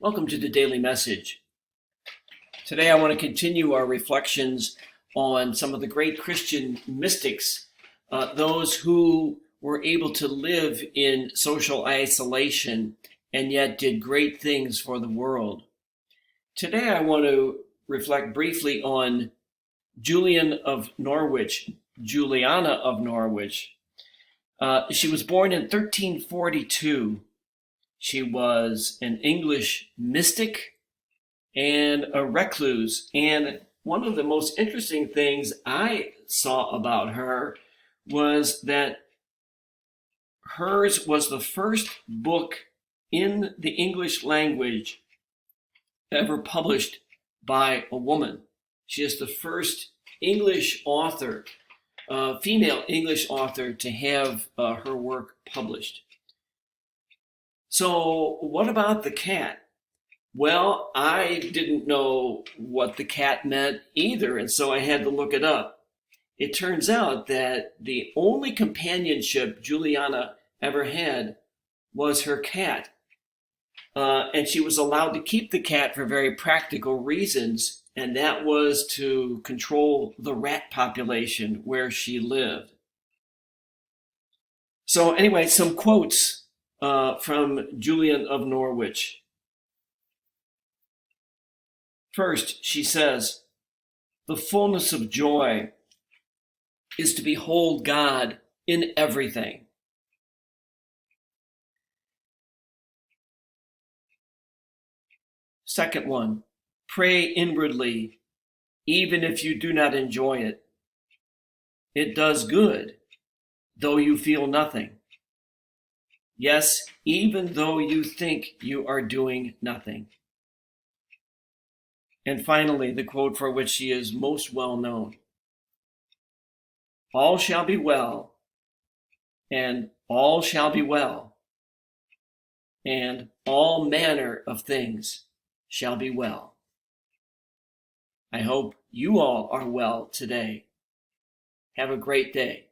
Welcome to the Daily Message. Today I want to continue our reflections on some of the great Christian mystics, those who were able to live in social isolation and yet did great things for the world. Today I want to reflect briefly on Juliana of Norwich. She was born in 1342. She was an English mystic and a recluse. And one of the most interesting things I saw about her was that hers was the first book in the English language ever published by a woman. She is the first English author, female English author, to have her work published. So what about the cat? Well, I didn't know what the cat meant either, and so I had to look it up. It turns out that the only companionship Juliana ever had was her cat. And she was allowed to keep the cat for very practical reasons, and that was to control the rat population where she lived. So anyway, some quotes from Juliana of Norwich. First, she says, "The fullness of joy is to behold God in everything." Second one, pray inwardly, even if you do not enjoy it. It does good, though you feel nothing. Yes, even though you think you are doing nothing. And finally, the quote for which she is most well known. All shall be well, and all shall be well, and all manner of things shall be well. I hope you all are well today. Have a great day.